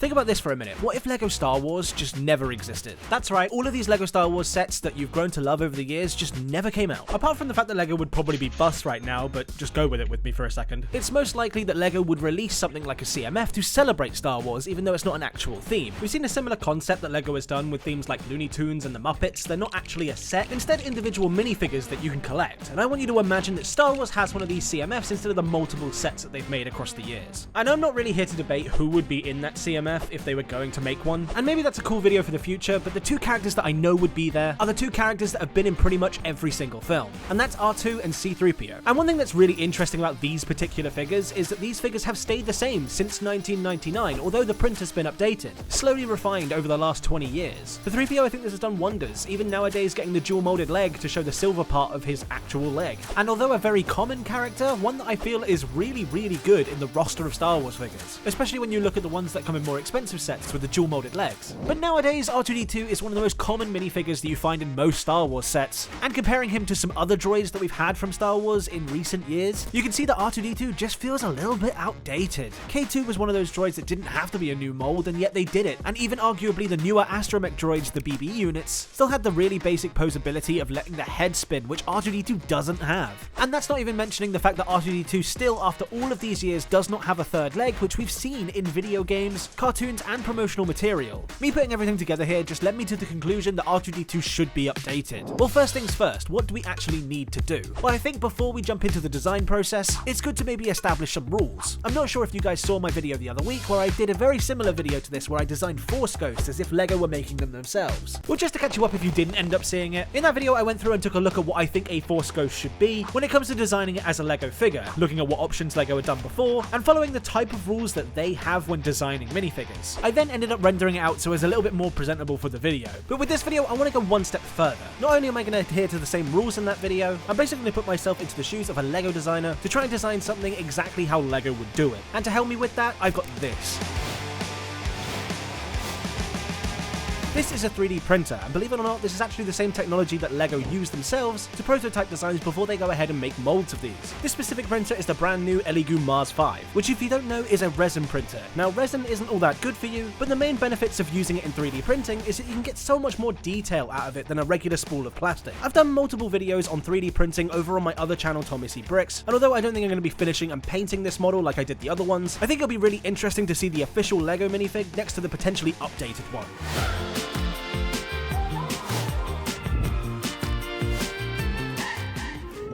Think about this for a minute. What if LEGO Star Wars just never existed? That's right, all of these LEGO Star Wars sets that you've grown to love over the years just never came out. Apart from the fact that LEGO would probably be bust right now, but just go with it with me for a second. It's most likely that LEGO would release something like a CMF to celebrate Star Wars, even though it's not an actual theme. We've seen a similar concept that LEGO has done with themes like Looney Tunes and the Muppets. They're not actually a set, instead individual minifigures that you can collect. And I want you to imagine that Star Wars has one of these CMFs instead of the multiple sets that they've made across the years. And I'm not really here to debate who would be in that CMF if they were going to make one, and maybe that's a cool video for the future, but the two characters that I know would be there are the two characters that have been in pretty much every single film, and that's R2 and C-3PO. And one thing that's really interesting about these particular figures is that these figures have stayed the same since 1999, although the print has been updated, slowly refined over the last 20 years. For 3PO, I think this has done wonders, even nowadays getting the dual molded leg to show the silver part of his actual leg. And although a very common character, one that I feel is really good in the roster of Star Wars figures, especially when you look at the ones that come in more expensive sets with the dual molded legs. But nowadays, R2-D2 is one of the most common minifigures that you find in most Star Wars sets, and comparing him to some other droids that we've had from Star Wars in recent years, you can see that R2-D2 just feels a little bit outdated. K2 was one of those droids that didn't have to be a new mold, and yet they did it, and even arguably the newer astromech droids, the BB units, still had the really basic posability of letting the head spin, which R2-D2 doesn't have. And that's not even mentioning the fact that R2-D2 still, after all of these years, does not have a third leg, which we've seen in video games, cartoons, and promotional material. Me putting everything together here just led me to the conclusion that R2-D2 should be updated. Well, first things first, what do we actually need to do? Well, I think before we jump into the design process, it's good to maybe establish some rules. I'm not sure if you guys saw my video the other week where I did a very similar video to this where I designed Force Ghosts as if LEGO were making them themselves. Well, just to catch you up if you didn't end up seeing it, in that video I went through and took a look at what I think a Force Ghost should be when it comes to designing it as a LEGO figure, looking at what options LEGO had done before, and following the type of rules that they have when designing minifigures. I then ended up rendering it out so it's a little bit more presentable for the video. But with this video, I want to go one step further. Not only am I going to adhere to the same rules in that video, I'm basically going to put myself into the shoes of a LEGO designer to try and design something exactly how LEGO would do it. And to help me with that, I've got this. This is a 3D printer, and believe it or not, this is actually the same technology that LEGO use themselves to prototype designs before they go ahead and make molds of these. This specific printer is the brand new Elegoo Mars 5, which if you don't know is a resin printer. Now resin isn't all that good for you, but the main benefits of using it in 3D printing is that you can get so much more detail out of it than a regular spool of plastic. I've done multiple videos on 3D printing over on my other channel, TommyCFigs, and although I don't think I'm going to be finishing and painting this model like I did the other ones, I think it'll be really interesting to see the official LEGO minifig next to the potentially updated one.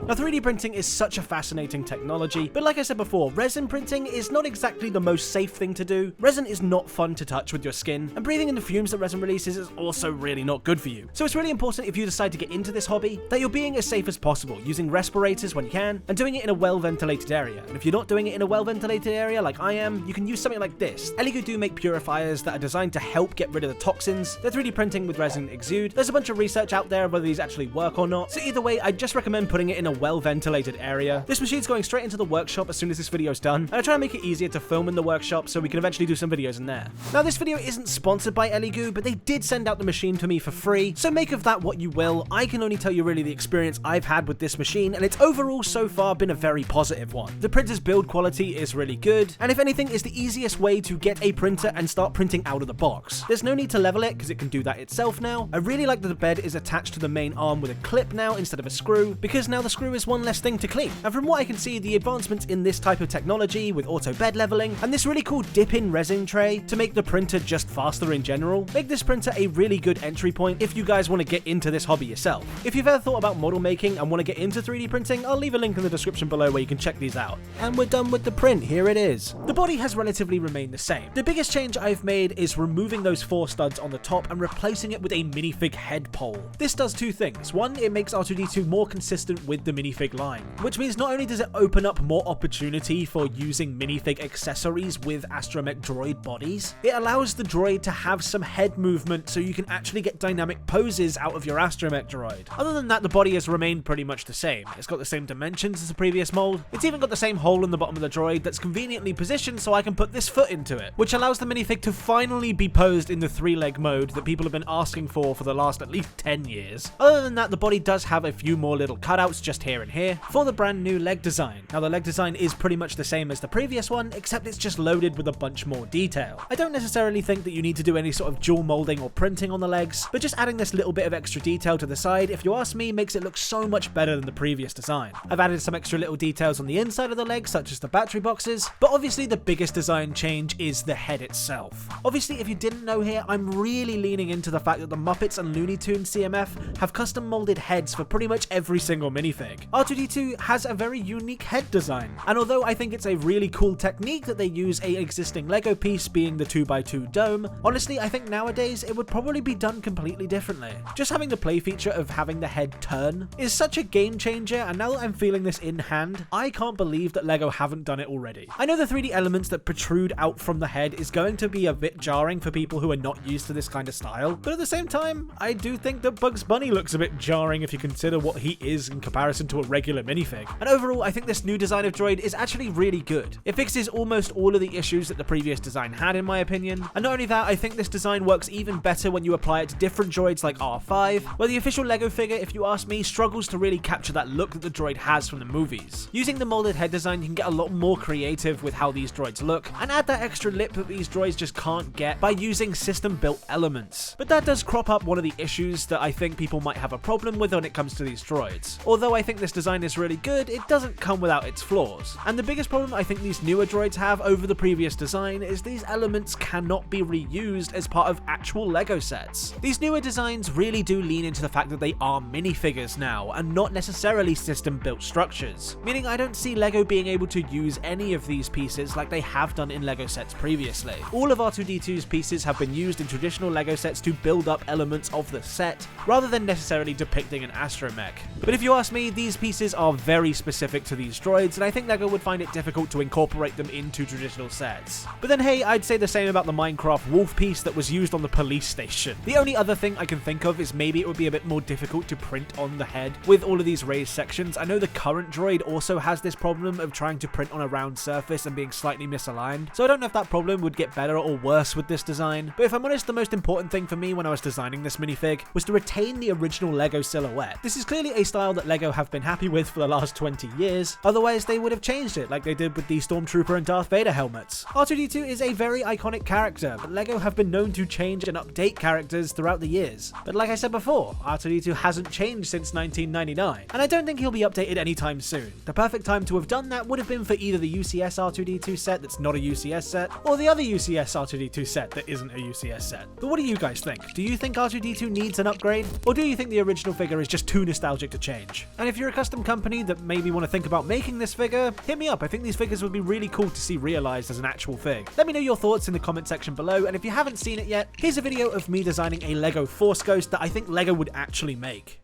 Now 3D printing is such a fascinating technology, but like I said before, resin printing is not exactly the most safe thing to do. Resin is not fun to touch with your skin, and breathing in the fumes that resin releases is also really not good for you. So it's really important if you decide to get into this hobby, that you're being as safe as possible, using respirators when you can, and doing it in a well-ventilated area. And if you're not doing it in a well-ventilated area like I am, you can use something like this. Elegoo do make purifiers that are designed to help get rid of the toxins that 3D printing with resin exude. There's a bunch of research out there whether these actually work or not, so either way, I just recommend putting it in a well-ventilated area. This machine's going straight into the workshop as soon as this video's done, and I try and make it easier to film in the workshop so we can eventually do some videos in there. Now this video isn't sponsored by Elegoo, but they did send out the machine to me for free, so make of that what you will. I can only tell you really the experience I've had with this machine, and it's overall so far been a very positive one. The printer's build quality is really good, and if anything is the easiest way to get a printer and start printing out of the box. There's no need to level it because it can do that itself now. I really like that the bed is attached to the main arm with a clip now instead of a screw, because now the screw is one less thing to clean. And from what I can see, the advancements in this type of technology with auto bed leveling and this really cool dip-in resin tray to make the printer just faster in general make this printer a really good entry point if you guys want to get into this hobby yourself. If you've ever thought about model making and want to get into 3D printing, I'll leave a link in the description below where you can check these out. And we're done with the print, here it is. The body has relatively remained the same. The biggest change I've made is removing those 4 studs on the top and replacing it with a minifig head pole. This does 2 things. One, it makes R2-D2 more consistent with the minifig line, which means not only does it open up more opportunity for using minifig accessories with astromech droid bodies, it allows the droid to have some head movement so you can actually get dynamic poses out of your astromech droid. Other than that, the body has remained pretty much the same. It's got the same dimensions as the previous mold. It's even got the same hole in the bottom of the droid that's conveniently positioned so I can put this foot into it, which allows the minifig to finally be posed in the 3-leg mode that people have been asking for the last at least 10 years. Other than that, the body does have a few more little cutouts just just here and here, for the brand new leg design. Now the leg design is pretty much the same as the previous one, except it's just loaded with a bunch more detail. I don't necessarily think that you need to do any sort of dual molding or printing on the legs, but just adding this little bit of extra detail to the side, if you ask me, makes it look so much better than the previous design. I've added some extra little details on the inside of the legs, such as the battery boxes, but obviously the biggest design change is the head itself. Obviously, if you didn't know here, I'm really leaning into the fact that the Muppets and Looney Tunes CMF have custom molded heads for pretty much every single minifig. R2-D2 has a very unique head design, and although I think it's a really cool technique that they use a existing Lego piece being the 2x2 dome, honestly I think nowadays it would probably be done completely differently. Just having the play feature of having the head turn is such a game changer, and now that I'm feeling this in hand, I can't believe that Lego haven't done it already. I know the 3D elements that protrude out from the head is going to be a bit jarring for people who are not used to this kind of style, but at the same time, I do think that Bugs Bunny looks a bit jarring if you consider what he is in comparison to a regular minifig. And overall, I think this new design of droid is actually really good. It fixes almost all of the issues that the previous design had, in my opinion, and not only that, I think this design works even better when you apply it to different droids like R5, where the official Lego figure, if you ask me, struggles to really capture that look that the droid has from the movies. Using the molded head design, you can get a lot more creative with how these droids look, and add that extra lip that these droids just can't get by using system-built elements. But that does crop up one of the issues that I think people might have a problem with when it comes to these droids. Although I think this design is really good, it doesn't come without its flaws. And the biggest problem I think these newer droids have over the previous design is these elements cannot be reused as part of actual Lego sets. These newer designs really do lean into the fact that they are minifigures now, and not necessarily system-built structures, meaning I don't see Lego being able to use any of these pieces like they have done in Lego sets previously. All of R2-D2's pieces have been used in traditional Lego sets to build up elements of the set, rather than necessarily depicting an astromech. But if you ask me, these pieces are very specific to these droids, and I think Lego would find it difficult to incorporate them into traditional sets. But then hey, I'd say the same about the Minecraft wolf piece that was used on the police station. The only other thing I can think of is maybe it would be a bit more difficult to print on the head with all of these raised sections. I know the current droid also has this problem of trying to print on a round surface and being slightly misaligned, so I don't know if that problem would get better or worse with this design, but if I'm honest, the most important thing for me when I was designing this minifig was to retain the original Lego silhouette. This is clearly a style that Lego have been happy with for the last 20 years, otherwise they would have changed it like they did with the Stormtrooper and Darth Vader helmets. R2-D2 is a very iconic character, but Lego have been known to change and update characters throughout the years. But like I said before, R2-D2 hasn't changed since 1999, and I don't think he'll be updated anytime soon. The perfect time to have done that would have been for either the UCS R2-D2 set that's not a UCS set, or the other UCS R2-D2 set that isn't a UCS set. But what do you guys think? Do you think R2-D2 needs an upgrade, or do you think the original figure is just too nostalgic to change? And if you're a custom company that maybe want to think about making this figure, hit me up. I think these figures would be really cool to see realized as an actual fig. Let me know your thoughts in the comment section below, and if you haven't seen it yet, here's a video of me designing a Lego Force Ghost that I think Lego would actually make.